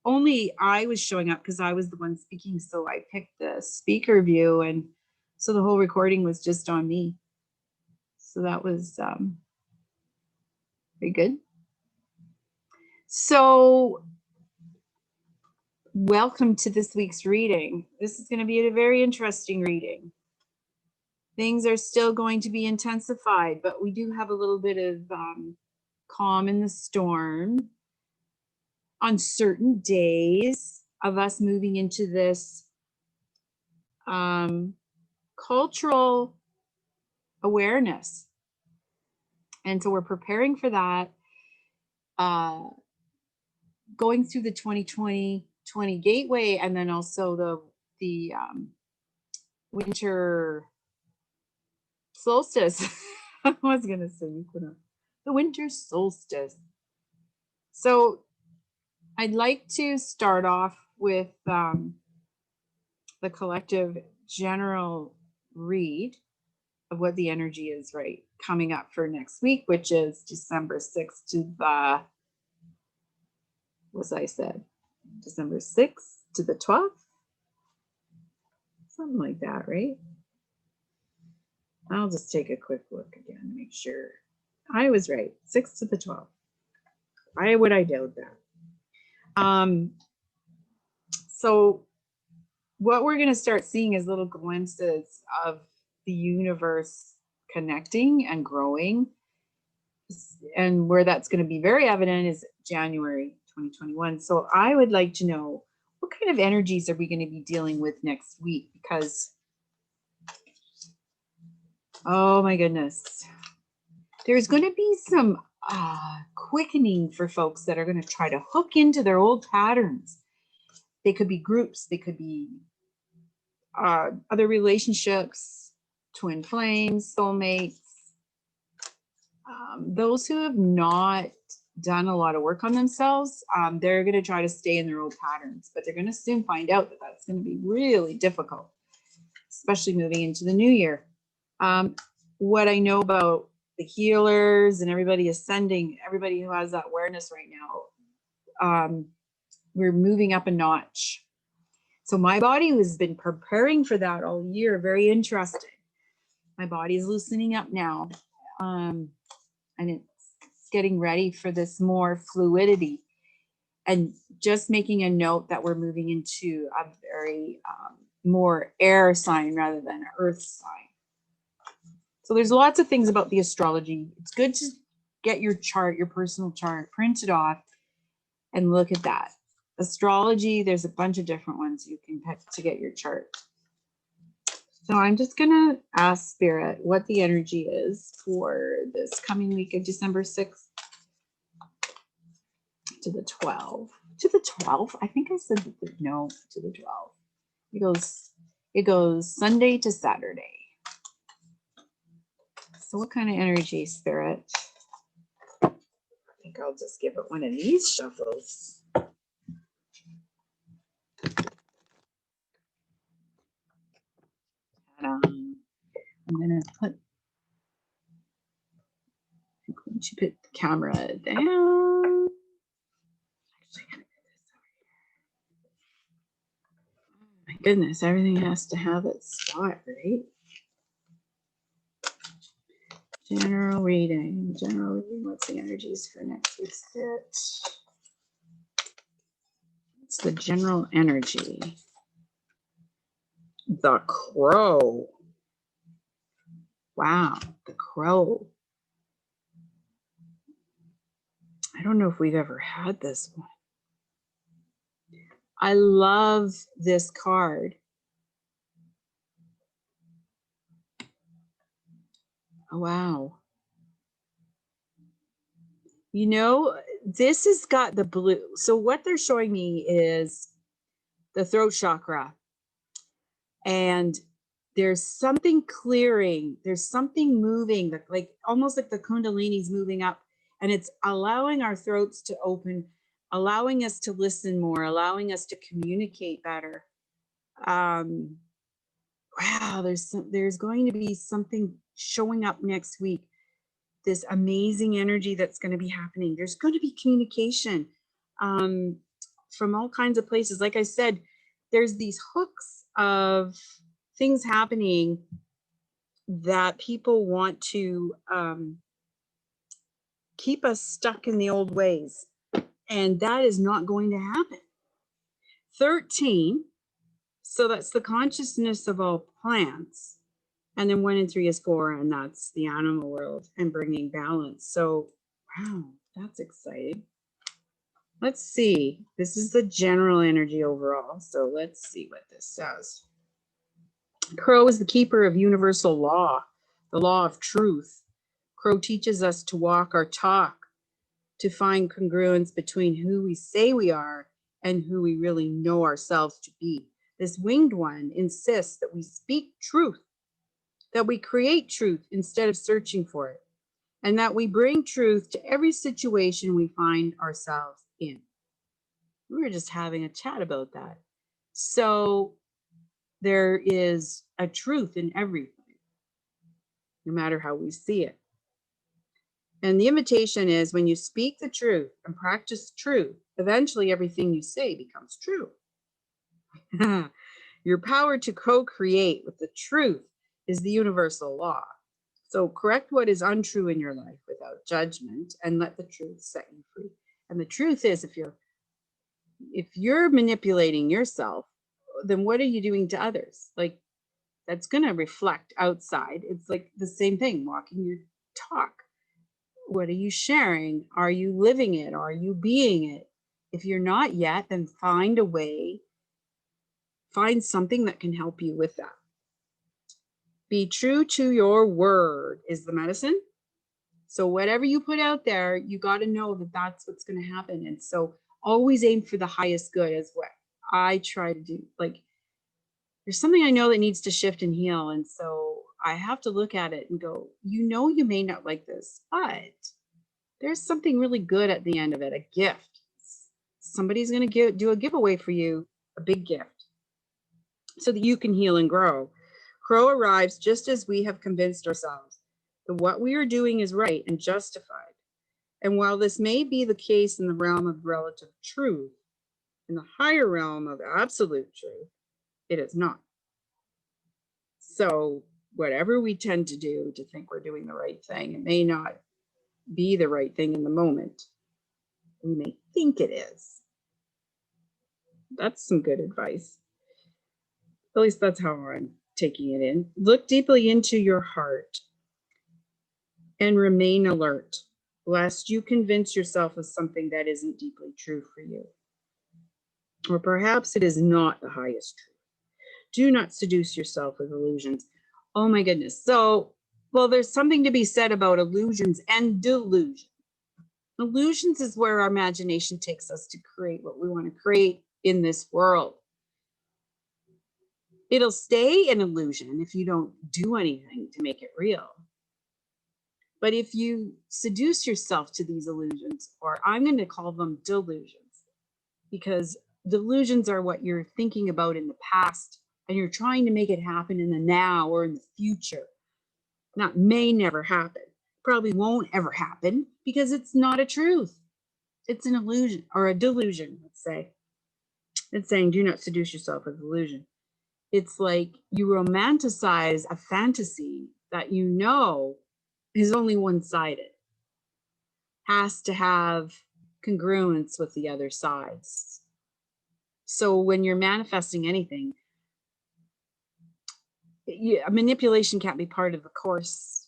only I was showing up because I was the one speaking. So I picked the speaker view, and so the whole recording was just on me. So that was very good. So welcome to this week's reading. This is going to be a very interesting reading. Things are still going to be intensified, but we do have a little bit of calm in the storm on certain days of us moving into this cultural awareness. And so we're preparing for that, going through the 2020 gateway, and then also the winter solstice. I was going to say the winter solstice. So I'd like to start off with the collective general read of what the energy is right coming up for next week, which is December 6th to the, was I said, December 6th to the 12th? Something like that, right? I'll just take a quick look again to make sure I was right. 6th to the 12th. Why would I doubt that? So what we're going to start seeing is little glimpses of the universe connecting and growing. And where that's going to be very evident is January 2021. So I would like to know, what kind of energies are we going to be dealing with next week? Because, oh my goodness, there's going to be some quickening for folks that are going to try to hook into their old patterns. They could be groups, they could be other relationships, twin flames, soulmates. Those who have not done a lot of work on themselves, they're going to try to stay in their old patterns, but they're going to soon find out that that's going to be really difficult, especially moving into the new year. What I know about the healers and everybody ascending, everybody who has that awareness right now, we're moving up a notch. So my body has been preparing for that all year. Very interesting. My body is loosening up now. And it's getting ready for this more fluidity. And just making a note that we're moving into a very more air sign rather than earth sign. So there's lots of things about the astrology. It's good to get your chart, your personal chart, print it off and look at that. Astrology, there's a bunch of different ones you can pick to get your chart. So I'm just going to ask Spirit what the energy is for this coming week of December 6th to the 12th. To the 12th? I think I said no, to the 12th. It goes Sunday to Saturday. So what kind of energy, Spirit? I think I'll just give it one of these shuffles. I'm going to put the camera down. Actually, I'm gonna put this over here. Oh my goodness, everything has to have its spot, right? General reading. What's the energies for next week's bit? It's the general energy. The Crow. Wow, the Crow. I don't know if we've ever had this one. I love this card. Oh, wow. You know, this has got the blue. So what they're showing me is the throat chakra. And there's something clearing. There's something moving, like almost like the Kundalini's moving up. And it's allowing our throats to open, allowing us to listen more, allowing us to communicate better. Wow, there's going to be something showing up next week. This amazing energy that's going to be happening. There's going to be communication. from all kinds of places. Like I said, there's these hooks of things happening that people want to keep us stuck in the old ways. And that is not going to happen. 13, so that's the consciousness of all plants. And then 1 and 3 is 4, and that's the animal world and bringing balance. So, wow, that's exciting. Let's see. This is the general energy overall. So let's see what this says. Crow is the keeper of universal law, the law of truth. Crow teaches us to walk our talk, to find congruence between who we say we are and who we really know ourselves to be. This winged one insists that we speak truth, that we create truth instead of searching for it, and that we bring truth to every situation we find ourselves in. We were just having a chat about that. So there is a truth in everything, no matter how we see it. And the invitation is, when you speak the truth and practice truth, eventually everything you say becomes true. Your power to co-create with the truth is the universal law. So correct what is untrue in your life without judgment and let the truth set you free. And the truth is, if you're manipulating yourself, then what are you doing to others? Like, that's going to reflect outside. It's like the same thing, walking your talk. What are you sharing? Are you living it? Are you being it? If you're not yet, then find a way, find something that can help you with that. Be true to your word is the medicine. So whatever you put out there, you got to know that that's what's going to happen. And so always aim for the highest good is what I try to do. Like, there's something I know that needs to shift and heal. And so I have to look at it and go, you may not like this, but there's something really good at the end of it, a gift. Somebody's going to do a giveaway for you, a big gift, so that you can heal and grow. Crow arrives just as we have convinced ourselves that what we are doing is right and justified. And while this may be the case in the realm of relative truth, in the higher realm of absolute truth, it is not. So whatever we tend to do to think we're doing the right thing, it may not be the right thing in the moment. We may think it is. That's some good advice. At least that's how I'm taking it in. Look deeply into your heart and remain alert, lest you convince yourself of something that isn't deeply true for you. Or perhaps it is not the highest truth. Do not seduce yourself with illusions. Oh my goodness. So, well, there's something to be said about illusions and delusion. Illusions is where our imagination takes us to create what we want to create in this world. It'll stay an illusion if you don't do anything to make it real. But if you seduce yourself to these illusions, or I'm going to call them delusions, because delusions are what you're thinking about in the past and you're trying to make it happen in the now or in the future. That may never happen, probably won't ever happen, because it's not a truth. It's an illusion or a delusion, let's say. It's saying, do not seduce yourself with illusion. It's like you romanticize a fantasy that you know is only one-sided, has to have congruence with the other sides. So when you're manifesting anything, manipulation can't be part of the course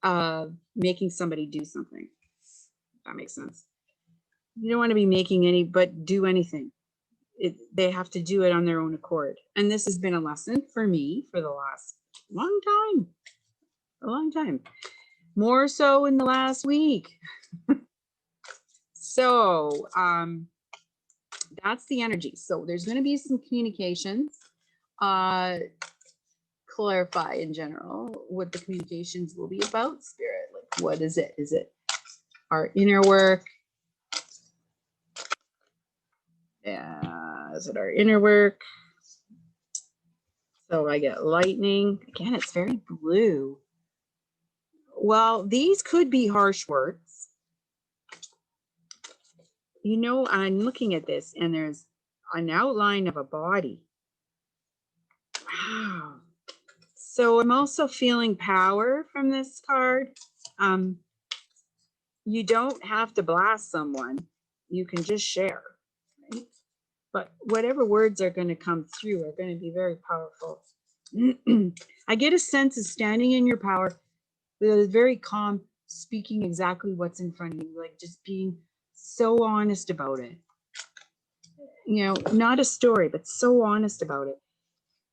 of making somebody do something. That makes sense. You don't want to be making do anything. They have to do it on their own accord. And this has been a lesson for me for the last a long time, more so in the last week. So that's the energy. So there's going to be some communications. Clarify in general what the communications will be about, Spirit. Like, what is it? Is it our inner work? Is it our inner work? So I get lightning. Again, it's very blue. Well, these could be harsh words. you know, I'm looking at this and there's an outline of a body. Wow. So I'm also feeling power from this card. You don't have to blast someone. You can just share, right? But whatever words are going to come through are going to be very powerful. I get a sense of standing in your power with a very calm, speaking exactly what's in front of you, like just being so honest about it. You know, not a story, but so honest about it.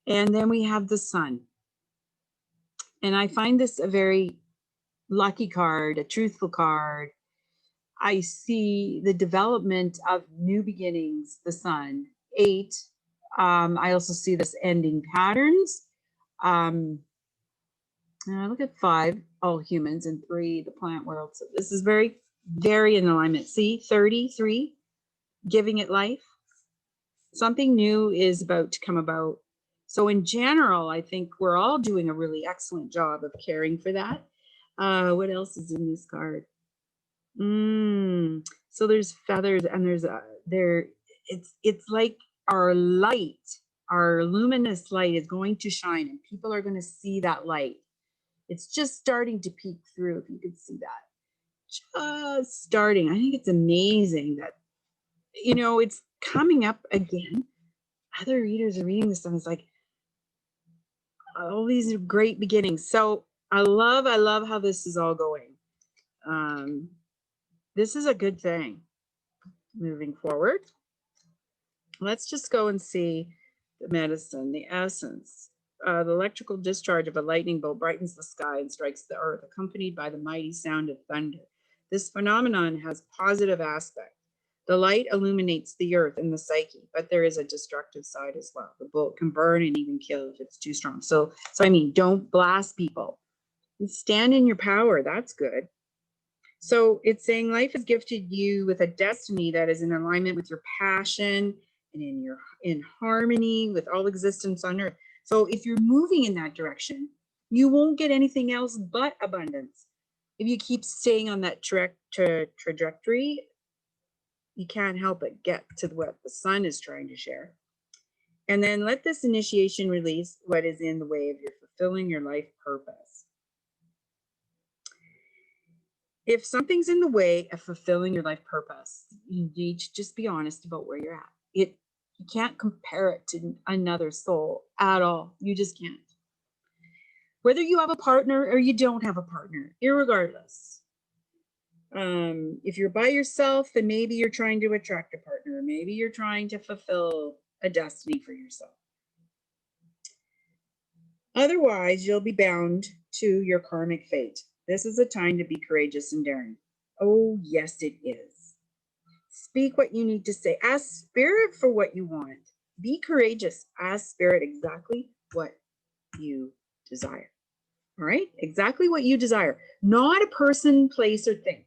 And then we have the sun. And I find this a very lucky card, a truthful card. I see the development of new beginnings, the sun. 8. I also see this ending patterns. Look at 5, all humans, and 3, the plant world. So this is very, very in alignment. See, 33, giving it life. Something new is about to come about. So in general, I think we're all doing a really excellent job of caring for that. What else is in this card? So there's feathers, and there's it's like our light, our luminous light is going to shine, and people are going to see that light. It's just starting to peek through, if you could see that. Just starting. I think it's amazing that, you know, it's coming up again. Other readers are reading this stuff. It's like, all these are great beginnings. So I love how this is all going. This is a good thing moving forward. Let's just go and see the medicine, the essence. The electrical discharge of a lightning bolt brightens the sky and strikes the earth, accompanied by the mighty sound of thunder. This phenomenon has positive aspect. The light illuminates the earth and the psyche, but there is a destructive side as well. The bolt can burn and even kill if it's too strong. So I mean, don't blast people. Stand in your power. That's good. So it's saying life has gifted you with a destiny that is in alignment with your passion and in harmony with all existence on earth. So if you're moving in that direction, you won't get anything else but abundance. If you keep staying on that trajectory, you can't help but get to what the sun is trying to share. And then let this initiation release what is in the way of your fulfilling your life purpose. If something's in the way of fulfilling your life purpose, you need to just be honest about where you're at. You can't compare it to another soul at all. You just can't. Whether you have a partner or you don't have a partner, irregardless. If you're by yourself, then maybe you're trying to attract a partner. Maybe you're trying to fulfill a destiny for yourself. Otherwise, you'll be bound to your karmic fate. This is a time to be courageous and daring. Oh, yes, it is. Speak what you need to say. Ask Spirit for what you want. Be courageous. Ask Spirit exactly what you desire. All right? Exactly what you desire. Not a person, place, or thing.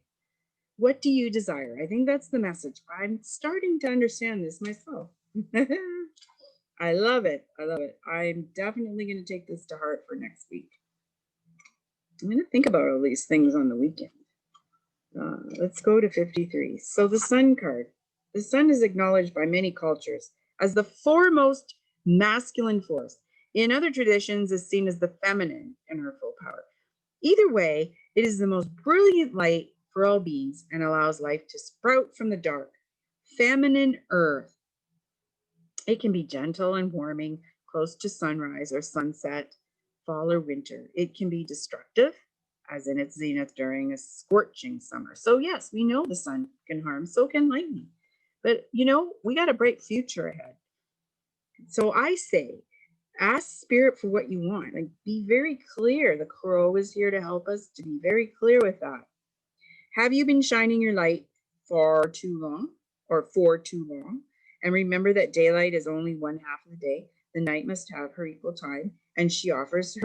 What do you desire? I think that's the message. I'm starting to understand this myself. I love it. I love it. I'm definitely going to take this to heart for next week. I'm going to think about all these things on the weekend. Let's go to 53. So the sun card. The sun is acknowledged by many cultures as the foremost masculine force. In other traditions, is seen as the feminine in her full power. Either way, it is the most brilliant light for all beings and allows life to sprout from the dark. Feminine earth. It can be gentle and warming, close to sunrise or sunset, fall or winter. It can be destructive, as in its zenith during a scorching summer. So yes, we know the sun can harm, so can lightning. But you know, we got a bright future ahead. So I say, ask Spirit for what you want. Like, be very clear. The crow is here to help us to be very clear with that. Have you been shining your light for too long? And remember that daylight is only one half of the day. The night must have her equal time, and she offers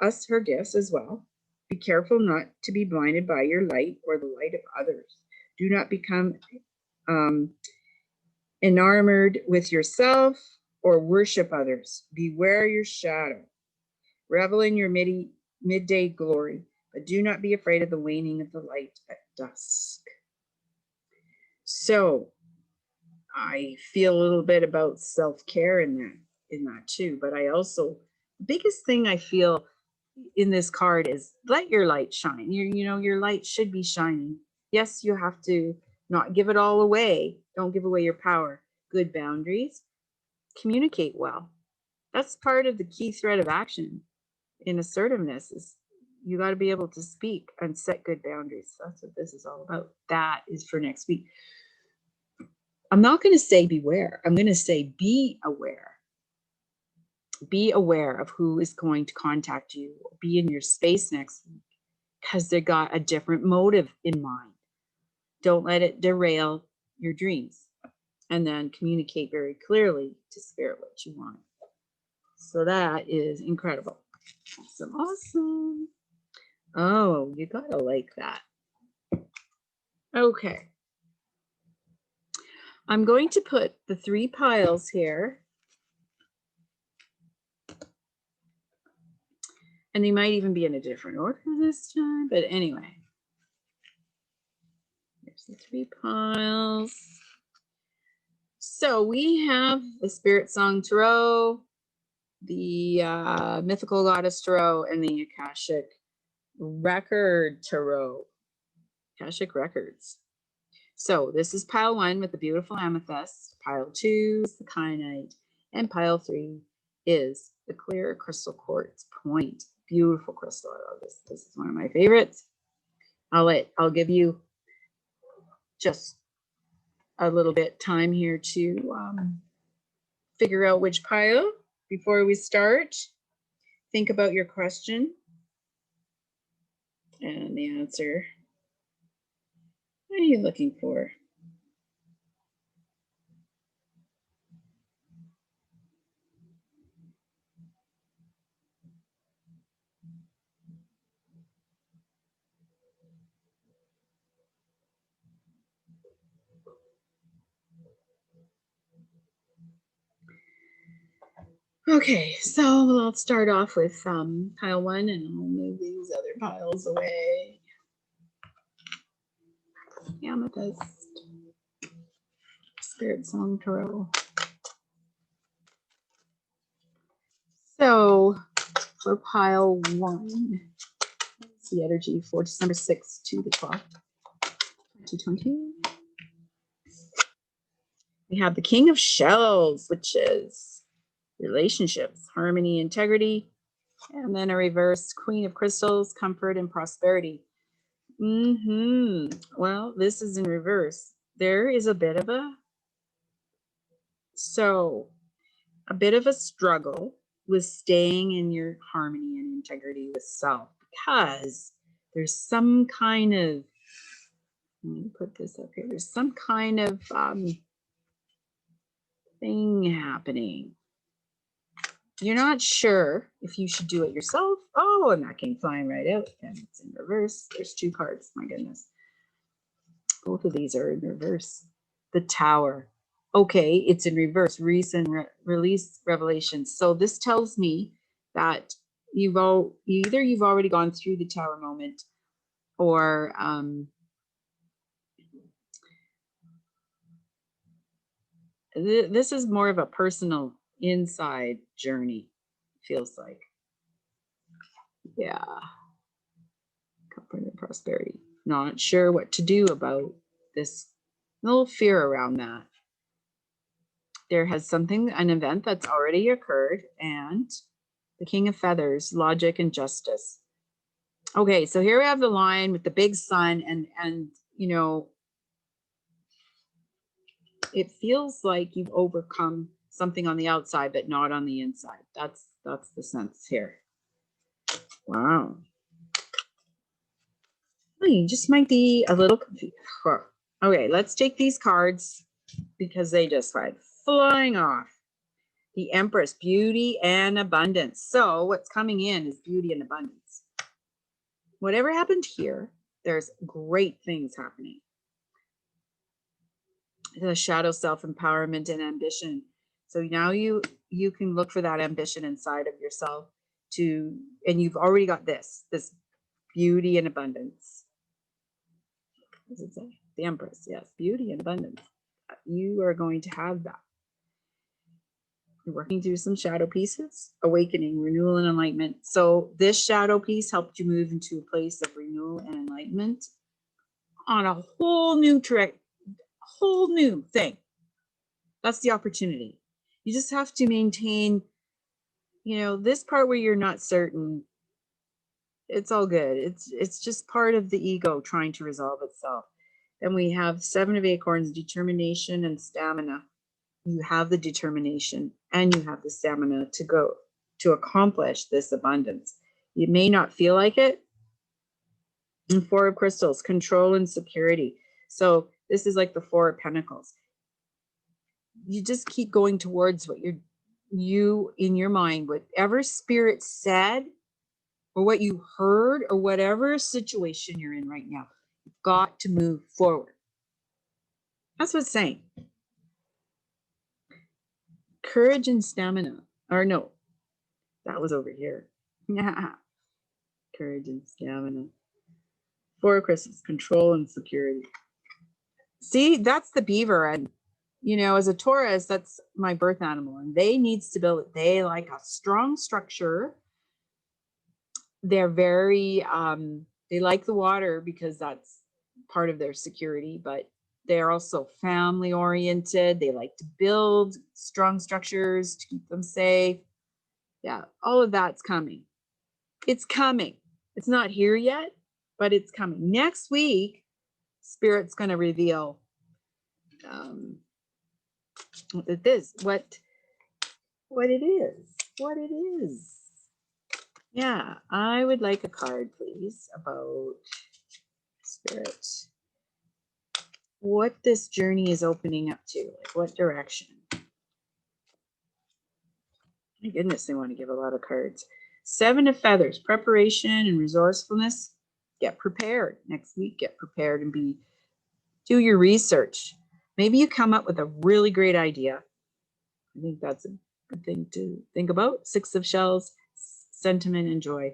us her gifts as well. Be careful not to be blinded by your light or the light of others. Do not become enamored with yourself or worship others. Beware your shadow. Revel in your midday glory, but do not be afraid of the waning of the light at dusk. So I feel a little bit about self-care in that too. But I also, the biggest thing I feel in this card is let your light shine. Your light should be shining. Yes, you have to not give it all away. Don't give away your power. Good boundaries. Communicate well. That's part of the key thread of action in assertiveness is you got to be able to speak and set good boundaries. That's what this is all about. That is for next week. I'm not going to say beware. I'm going to say be aware. Be aware of who is going to contact you. Be in your space next week because they got a different motive in mind. Don't let it derail your dreams. And then communicate very clearly to spirit what you want. So that is incredible. Awesome, awesome. Oh, you gotta like that. Okay. I'm going to put the 3 piles here. And they might even be in a different order this time. But anyway. There's the 3 piles. So we have the Spirit Song Tarot, the Mythical Goddess Tarot, and the Akashic Record Tarot. Akashic Records. So this is pile 1 with the beautiful amethyst. Pile 2 is the kyanite. And pile 3 is the clear crystal quartz point. Beautiful crystal. I love this. This is one of my favorites. I'll give you just a little bit time here to figure out which pile before we start. Think about your question and the answer. What are you looking for? Okay, so let's start off with pile 1 and I'll move these other piles away. Amethyst, Spirit Song Tarot. So for pile 1, it's the energy for December 6th to the 12th, 2020. We have the King of Shells, which is relationships, harmony, integrity, and then a reverse Queen of Crystals, comfort and prosperity. Well, this is in reverse. There is a bit of a struggle with staying in your harmony and integrity with self because there's some kind of, let me put this up here, there's some kind of thing happening. You're not sure if you should do it yourself. Oh, and that came flying right out. And it's in reverse. There's 2 cards. My goodness. Both of these are in reverse. The Tower. Okay, it's in reverse. Recent release revelations. So this tells me that either you've already gone through the Tower moment, or this is more of a personal inside journey, feels like. Yeah. Comfort and prosperity. Not sure what to do about this little fear around that. There has an event that's already occurred, and the King of Feathers, logic and justice. Okay, so here we have the Lion with the big sun, and you know, it feels like you've overcome something on the outside, but not on the inside. That's the sense here. Wow. You just might be a little confused. Okay, let's take these cards because they just went flying off. The Empress, beauty and abundance. So what's coming in is beauty and abundance. Whatever happened here, there's great things happening. The shadow self-empowerment and ambition. So now you can look for that ambition inside of yourself and you've already got this beauty and abundance. What does it say? The Empress, yes, beauty and abundance. You are going to have that. You're working through some shadow pieces, awakening, renewal, and enlightenment. So this shadow piece helped you move into a place of renewal and enlightenment on a whole new thing. That's the opportunity. You just have to maintain, this part where you're not certain. It's all good. It's just part of the ego trying to resolve itself. Then we have 7 of Acorns, determination and stamina. You have the determination and you have the stamina to accomplish this abundance. You may not feel like it. And 4 of Crystals, control and security. So this is like the 4 of Pentacles. You just keep going towards what you in your mind, whatever spirit said, or what you heard, or whatever situation you're in right now. You've got to move forward. That's what it's saying. Courage and stamina. Or no, that was over here. Yeah. Courage and stamina. 4 of Crystals, control and security. See, that's the beaver. And, as a Taurus, that's my birth animal. And they need stability. They like a strong structure. They're very, they like the water because that's part of their security, but they're also family oriented. They like to build strong structures to keep them safe. Yeah, all of that's coming. It's coming. It's not here yet, but it's coming. Next week, Spirit's going to reveal what it is. What it is. Yeah, I would like a card, please, about Spirit. What this journey is opening up to, like what direction. My goodness, they want to give a lot of cards. 7 of Feathers, preparation and resourcefulness. Get prepared next week. Get prepared and do your research. Maybe you come up with a really great idea. I think that's a good thing to think about. 6 of Shells, sentiment and joy.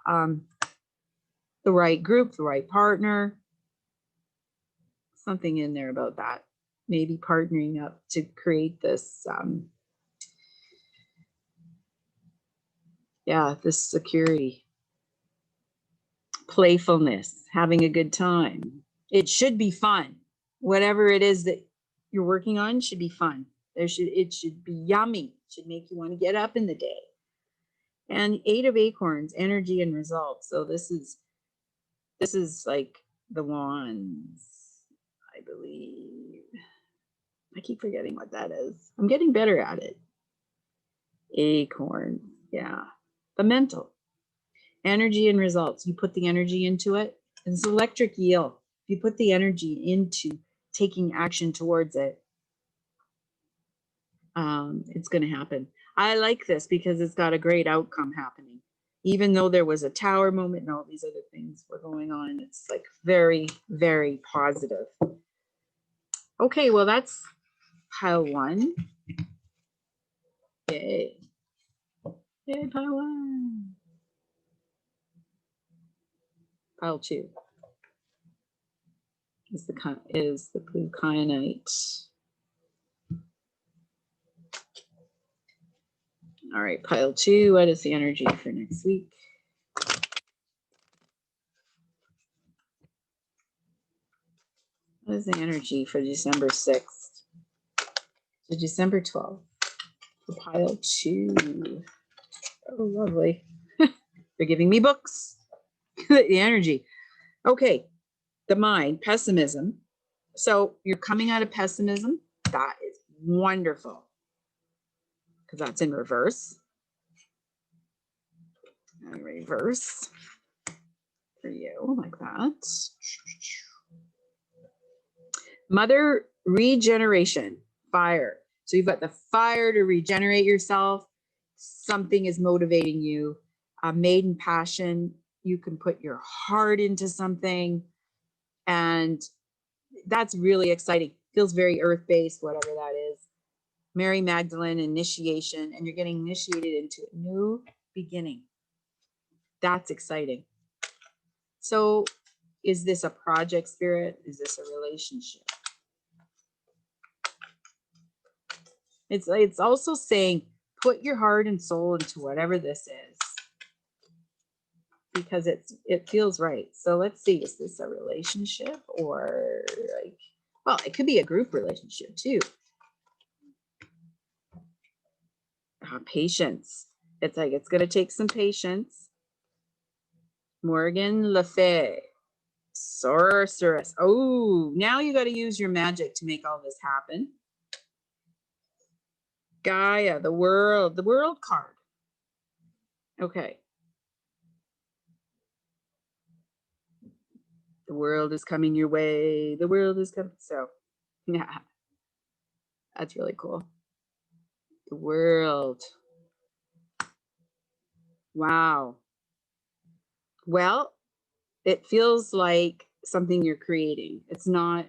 The right group, the right partner. Something in there about that. Maybe partnering up to create this, this security. Playfulness, having a good time. It should be fun. Whatever it is that you're working on should be fun. It should be yummy. It should make you want to get up in the day. And 8 of Acorns, energy and results. So this is like the wands, I believe. I keep forgetting what that is. I'm getting better at it. Acorn, yeah. The mental. Energy and results. You put the energy into it. It's electric eel. If you put the energy into taking action towards it, it's going to happen. I like this because it's got a great outcome happening. Even though there was a tower moment and all these other things were going on, it's like very, very positive. Okay, well, that's pile 1. Yay. Yay, pile 1. Pile 2 is the blue kyanite. All right, pile 2. What is the energy for next week? What is the energy for December 6th to December 12th? For pile 2. Oh, lovely. They're giving me books. The energy. Okay, the mind, pessimism. So you're coming out of pessimism. That is wonderful because that's in reverse. And reverse for you like that. Mother regeneration, fire. So you've got the fire to regenerate yourself. Something is motivating you. Maiden passion. You can put your heart into something. And that's really exciting. Feels very earth-based, whatever that is. Mary Magdalene, initiation, and you're getting initiated into a new beginning. That's exciting. So is this a project, Spirit? Is this a relationship? It's also saying put your heart and soul into whatever this is, because it feels right. So let's see, is this a relationship or like, well, it could be a group relationship too. Patience. It's like it's going to take some patience. Morgan Le Fay, sorceress. Oh, now you got to use your magic to make all this happen. Gaia, the world card. Okay. The world is coming your way. The world is coming. So, yeah, that's really cool. The world. Wow. Well, it feels like something you're creating. It's not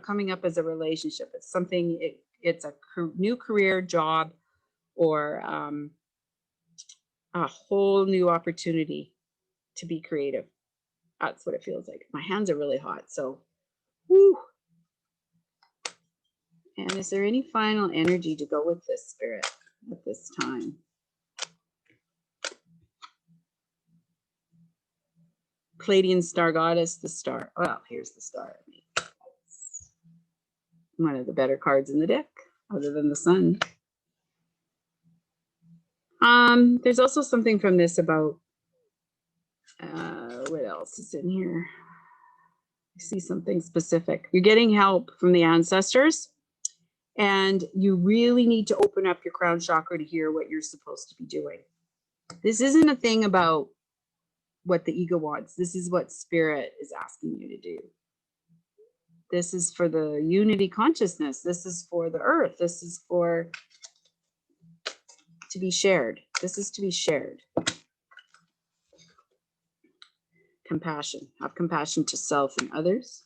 coming up as a relationship. It's something, it's a new career, job, or a whole new opportunity to be creative. That's what it feels like. My hands are really hot, so woo. And is there any final energy to go with this, Spirit, at this time? Palladian Star Goddess, the star. Well, here's the star. One of the better cards in the deck, other than the sun. There's also something from this about, what else is in here? I see something specific. You're getting help from the ancestors, and you really need to open up your crown chakra to hear what you're supposed to be doing. This isn't a thing about what the ego wants. This is what spirit is asking you to do. This is for the unity consciousness. This is for the earth. This is for to be shared. This is to be shared. Compassion. Have compassion to self and others.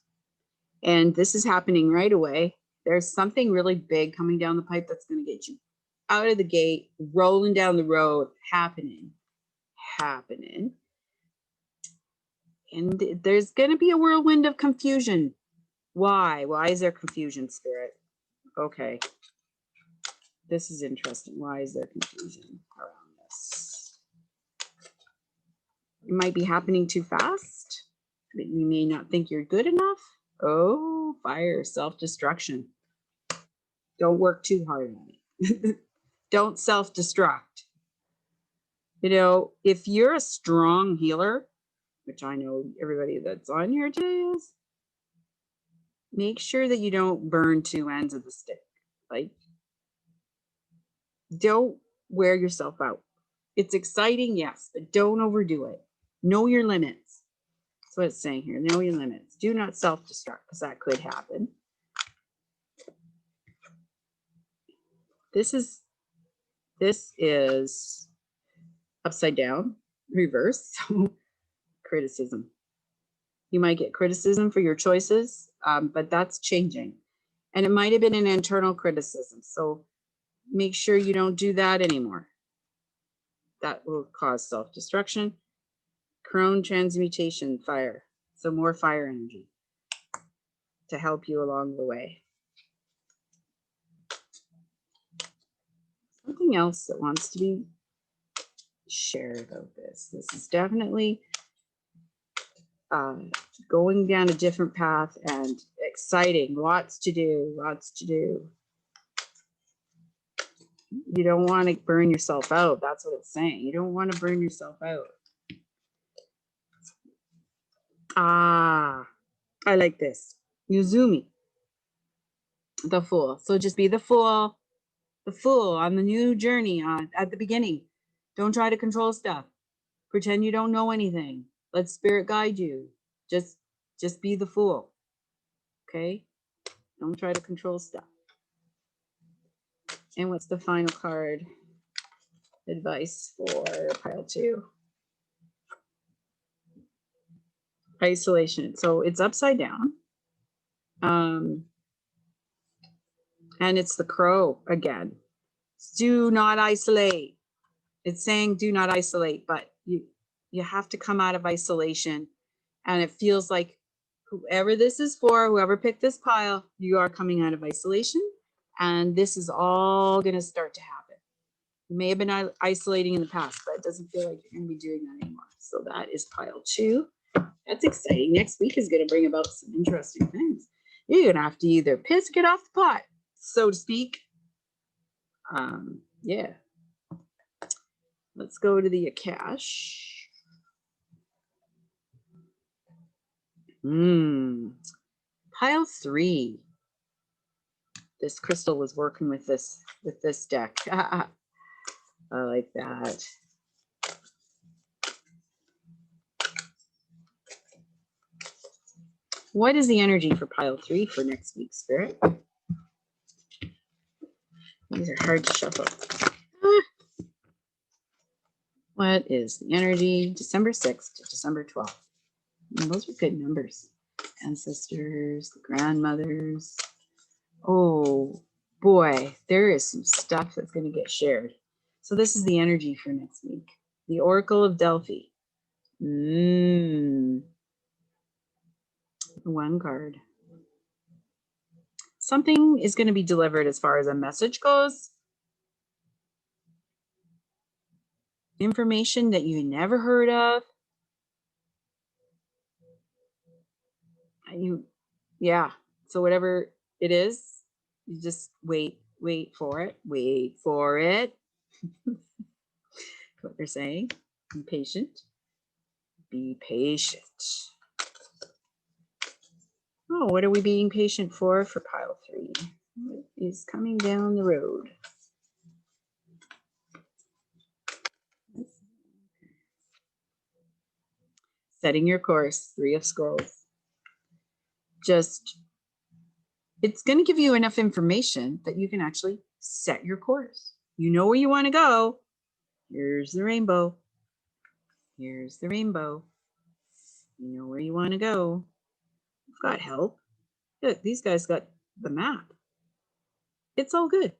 And this is happening right away. There's something really big coming down the pipe that's going to get you out of the gate, rolling down the road, happening. And there's going to be a whirlwind of confusion. Why? Why is there confusion, Spirit? Okay. This is interesting. Why is there confusion around this? It might be happening too fast. You may not think you're good enough. Oh, fire, self-destruction. Don't work too hard on it. Don't self-destruct. You know, if you're a strong healer, which I know everybody that's on here today is, make sure that you don't burn two ends of the stick. Like, don't wear yourself out. It's exciting, yes, but don't overdo it. Know your limits. That's what it's saying here. Know your limits. Do not self-destruct, because that could happen. This is upside down, reverse. So criticism. You might get criticism for your choices, but that's changing. And it might have been an internal criticism. So make sure you don't do that anymore. That will cause self-destruction. Crone transmutation, fire. So more fire energy to help you along the way. Something else that wants to be shared about this. This is definitely going down a different path and exciting. Lots to do, lots to do. You don't want to burn yourself out. That's what it's saying. You don't want to burn yourself out. Ah, I like this. Yuzumi, the fool. So just be the fool on the new journey at the beginning. Don't try to control stuff. Pretend you don't know anything. Let spirit guide you. Just be the fool. Okay? Don't try to control stuff. And what's the final card? Advice for pile 2. Isolation. So it's upside down. And it's the crow again. Do not isolate. It's saying do not isolate, but you have to come out of isolation. And it feels like whoever this is for, whoever picked this pile, you are coming out of isolation And this is all going to start to happen. You may have been isolating in the past, but it doesn't feel like you're going to be doing that anymore. So that is pile 2. That's exciting. Next week is going to bring about some interesting things. You're going to have to either piss or get off the pot, so to speak. Yeah. Let's go to the Akash. Pile 3. This crystal was working with this deck. I like that. What is the energy for pile 3 for next week, Spirit? These are hard to shuffle. What is the energy? December 6th to December 12th. And those are good numbers. Ancestors, the grandmothers. Oh boy, there is some stuff that's going to get shared. So this is the energy for next week. The Oracle of Delphi. One card. Something is going to be delivered as far as a message goes. Information that you never heard of. Yeah. So whatever it is, you just wait for it. Wait for it. What they're saying. Be patient. Be patient. Oh, what are we being patient for pile 3? What is coming down the road? Setting your course, 3 of Scrolls. Just, it's going to give you enough information that you can actually set your course. You know where you want to go. Here's the rainbow. Here's the rainbow. You know where you want to go. You've got help. Look, these guys got the map. It's all good.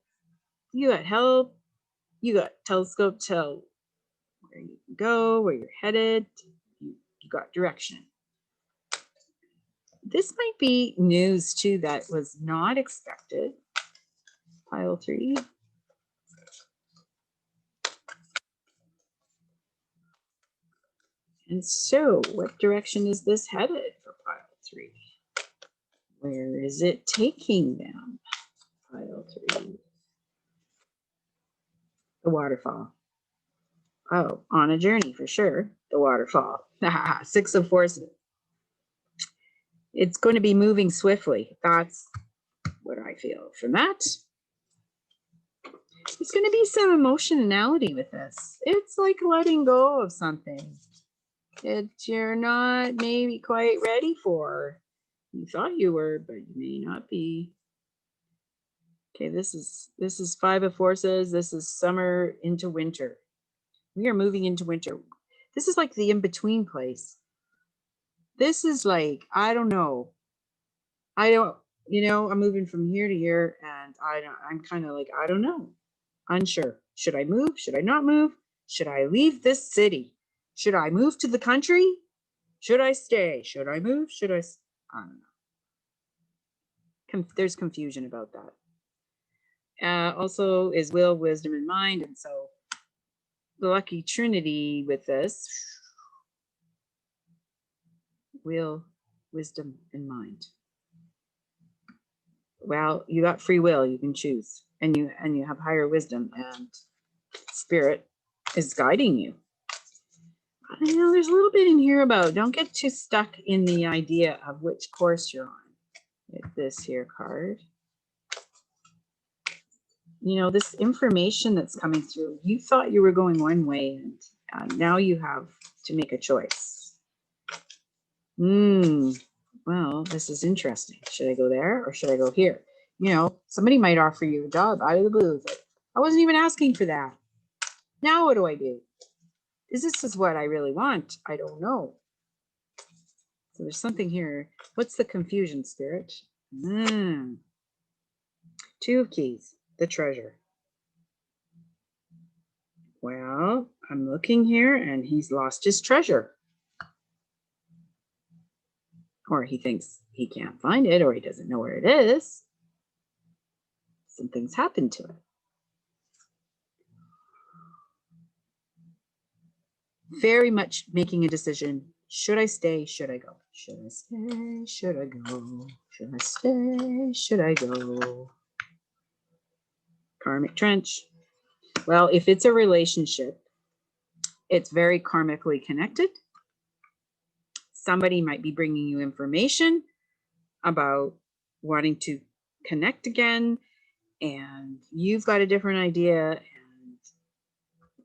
You got help. You got telescope, tell where you can go, where you're headed. You got direction. This might be news too that was not expected. Pile 3. And so, what direction is this headed for pile 3? Where is it taking them? Pile 3. The waterfall. Oh, on a journey for sure. The waterfall. 6 of Forces. It's going to be moving swiftly. That's what I feel from that. There's going to be some emotionality with this. It's like letting go of something that you're not maybe quite ready for. You thought you were, but you may not be. Okay, this is 5 of Forces. This is summer into winter. We are moving into winter. This is like the in-between place. This is like, I don't know. I'm moving from here to here, and I'm kind of like, I don't know. Unsure. Should I move? Should I not move? Should I leave this city? Should I move to the country? Should I stay? Should I move? I don't know. There's confusion about that. Also is will, wisdom, and mind. And so the lucky trinity with this: will, wisdom, and mind. Well, you got free will, you can choose, and you have higher wisdom, and spirit is guiding you. I know there's a little bit in here about don't get too stuck in the idea of which course you're on. Get this here card. This information that's coming through, you thought you were going one way, and now you have to make a choice. Well, this is interesting. Should I go there or should I go here? Somebody might offer you a job out of the blue. But I wasn't even asking for that. Now what do I do? Is this what I really want? I don't know. So there's something here. What's the confusion, Spirit? 2 of Keys, the treasure. Well, I'm looking here and he's lost his treasure. Or he thinks he can't find it, or he doesn't know where it is. some things happen to it. Very much making a decision. Should I stay? Should I go? Should I stay? Should I go? Should I stay? Should I go? Karmic trench. Well, if it's a relationship, it's very karmically connected. Somebody might be bringing you information about wanting to connect again, and you've got a different idea, and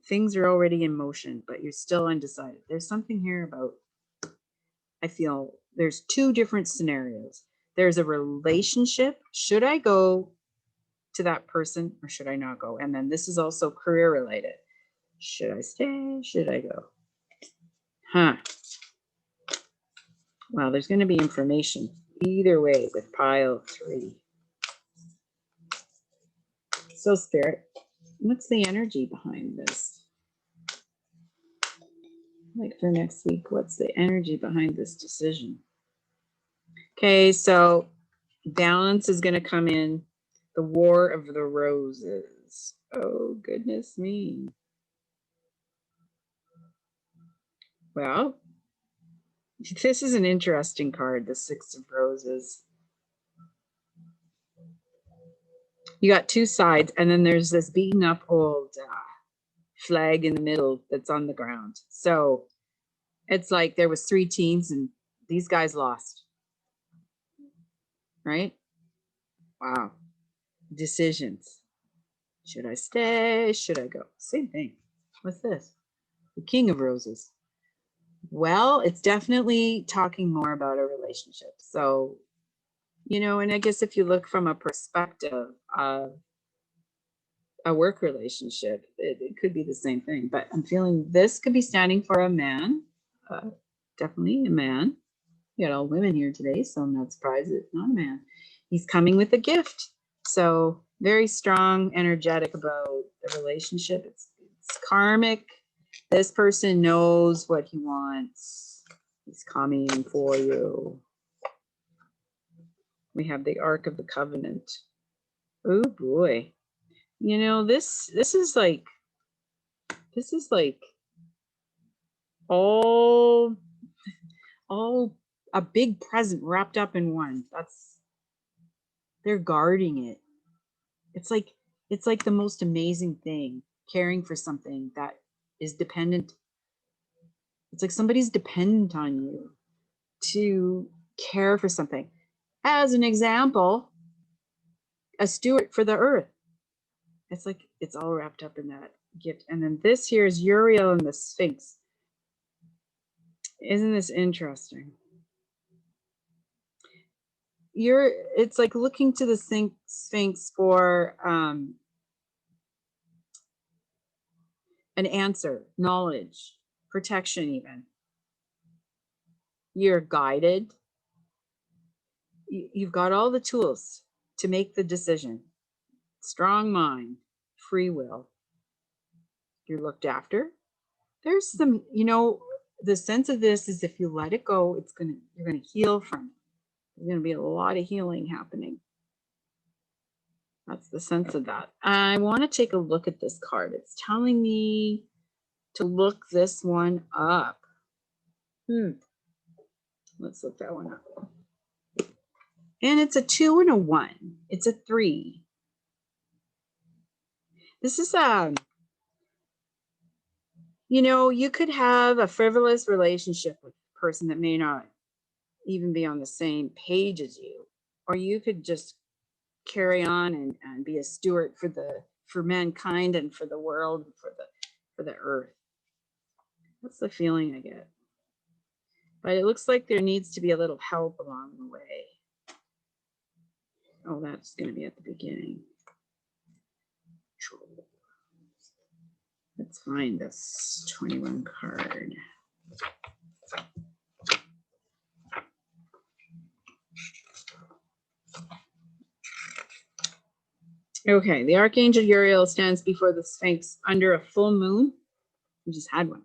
things are already in motion, but you're still undecided. There's something here about, I feel there's two different scenarios. There's a relationship. Should I go to that person or should I not go? And then this is also career related. Should I stay? Should I go? Huh. Well, there's going to be information either way with pile 3. So Spirit, what's the energy behind this? Like for next week, what's the energy behind this decision? Okay, so balance is going to come in. The War of the Roses. Oh, goodness me. Well, this is an interesting card, the 6 of Roses. You got two sides, and then there's this beaten up old flag in the middle that's on the ground. So it's like there was 3 teams, and these guys lost. Right? Wow. Decisions. Should I stay? Should I go? Same thing. What's this? The King of Roses. Well, it's definitely talking more about a relationship. So, you know, and I guess if you look from a perspective of a work relationship, it could be the same thing. But I'm feeling this could be standing for a man, definitely a man. You got all women here today, so I'm not surprised it's not a man. He's coming with a gift. So very strong, energetic about the relationship. It's karmic. This person knows what he wants. He's coming for you. We have the Ark of the Covenant. Oh boy. You know, this is like all a big present wrapped up in one. They're guarding it. It's like the most amazing thing, caring for something that is dependent. It's like somebody's dependent on you to care for something. As an example, a steward for the earth. It's like it's all wrapped up in that gift. And then this here is Uriel and the Sphinx. Isn't this interesting? It's like looking to the Sphinx for an answer, knowledge, protection even. You're guided. You've got all the tools to make the decision. Strong mind, free will. You're looked after. There's some, you know, the sense of this is if you let it go, you're gonna heal from it. There's gonna be a lot of healing happening. That's the sense of that. I want to take a look at this card. It's telling me to look this one up. Let's look that one up. And it's a 2 and a 1. It's a 3. This is you know, you could have a frivolous relationship with a person that may not even be on the same page as you, or you could just carry on and be a steward for mankind and for the world, for the earth. That's the feeling I get. But it looks like there needs to be a little help along the way. Oh, that's going to be at the beginning. Let's find this 21 card. Okay, the Archangel Uriel stands before the Sphinx under a full moon. We just had one.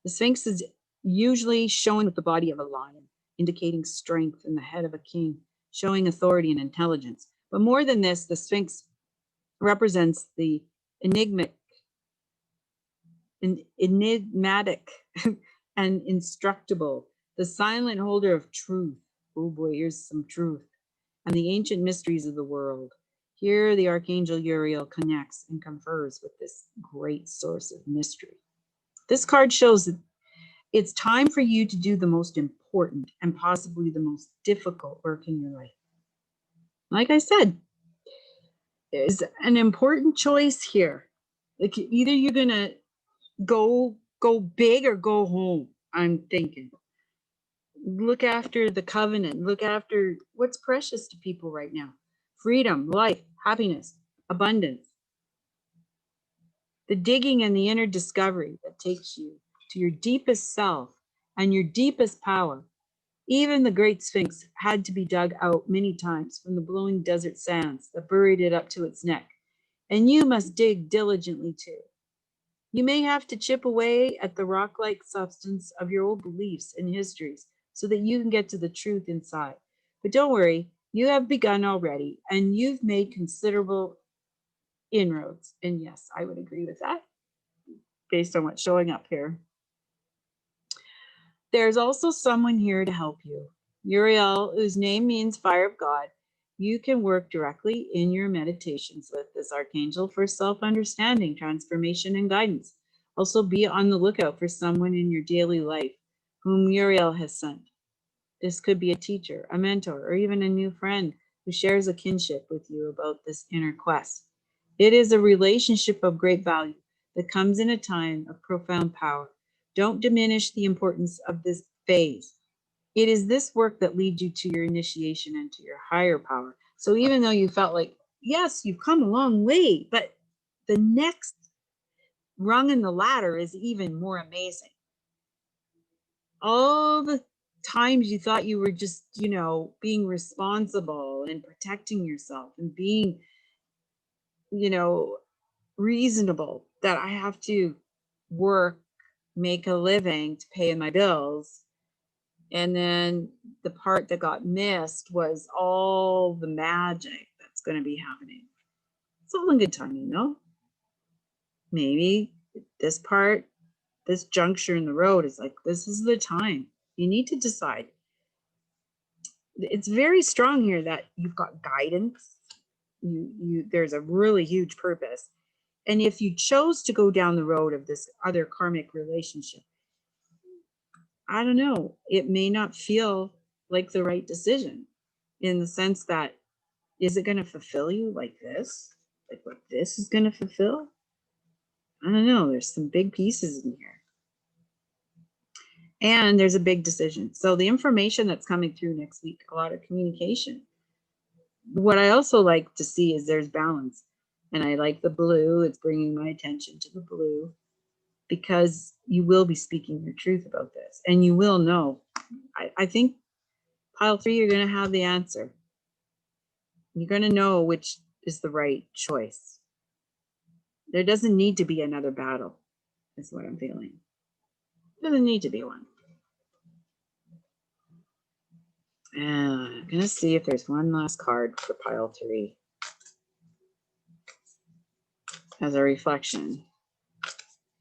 The Sphinx is usually shown with the body of a lion, indicating strength, and the head of a king, showing authority and intelligence. But more than this, the Sphinx represents the enigmatic and instructible, the silent holder of truth. Oh boy, here's some truth. And the ancient mysteries of the world. Here, the Archangel Uriel connects and confers with this great source of mystery. This card shows that it's time for you to do the most important and possibly the most difficult work in your life. Like I said, there's an important choice here. Like either you're gonna go big or go home. I'm thinking. Look after the covenant. Look after what's precious to people right now. Freedom, life, happiness, abundance. The digging and the inner discovery that takes you to your deepest self and your deepest power. Even the great Sphinx had to be dug out many times from the blowing desert sands that buried it up to its neck. And you must dig diligently too. You may have to chip away at the rock-like substance of your old beliefs and histories so that you can get to the truth inside. But don't worry, you have begun already, and you've made considerable inroads. And yes, I would agree with that based on what's showing up here. There's also someone here to help you. Uriel, whose name means fire of God. You can work directly in your meditations with this archangel for self-understanding, transformation, and guidance. Also, be on the lookout for someone in your daily life whom Uriel has sent. This could be a teacher, a mentor, or even a new friend who shares a kinship with you about this inner quest. It is a relationship of great value that comes in a time of profound power. Don't diminish the importance of this phase. It is this work that leads you to your initiation and to your higher power. So even though you felt like, yes, you've come a long way, but the next rung in the ladder is even more amazing. All the times you thought you were just, being responsible and protecting yourself and being, reasonable, that I have to work, make a living to pay my bills. And then the part that got missed was all the magic that's going to be happening. It's all in good time, Maybe this part, this juncture in the road is like, this is the time. You need to decide. It's very strong here that you've got guidance. There's a really huge purpose. And if you chose to go down the road of this other karmic relationship, I don't know, it may not feel like the right decision in the sense that, is it going to fulfill you like this? Like what this is going to fulfill? I don't know. There's some big pieces in here. And there's a big decision. So the information that's coming through next week, a lot of communication. What I also like to see is there's balance. And I like the blue. It's bringing my attention to the blue because you will be speaking your truth about this. And you will know. I think pile 3, you're going to have the answer. You're going to know which is the right choice. There doesn't need to be another battle, is what I'm feeling. Doesn't need to be one. I'm going to see if there's one last card for pile 3 as a reflection.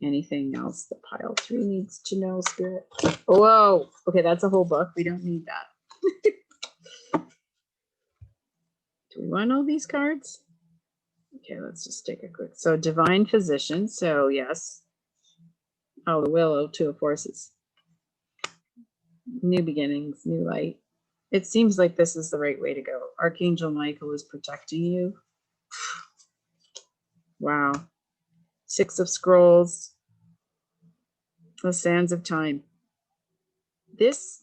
Anything else that pile 3 needs to know, Spirit? Whoa. Okay, that's a whole book. We don't need that. Do we want all these cards? Okay, let's just take a quick. So divine physician. So yes. Oh, the willow, 2 of forces. New beginnings, new light. It seems like this is the right way to go. Archangel Michael is protecting you. Wow. 6 of scrolls. The sands of time. This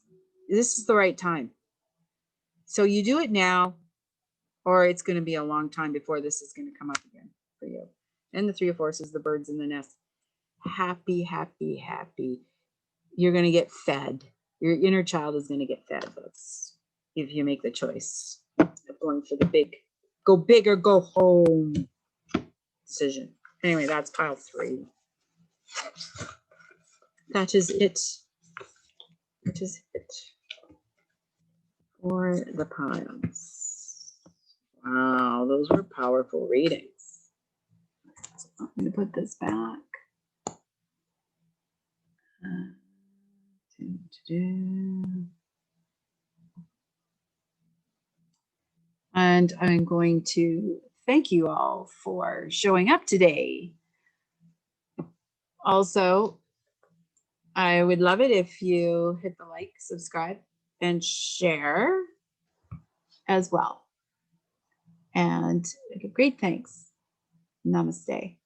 is the right time. So you do it now, or it's going to be a long time before this is going to come up again for you. And the 3 of forces, the birds in the nest. Happy, happy, happy. You're going to get fed. Your inner child is going to get fed. That's if you make the choice of going for the big, go big or go home decision. Anyway, that's pile 3. That is it. That is it for the piles. Wow, those were powerful readings. I'm going to put this back. And I'm going to thank you all for showing up today. Also, I would love it if you hit the like, subscribe, and share as well. And great thanks. Namaste.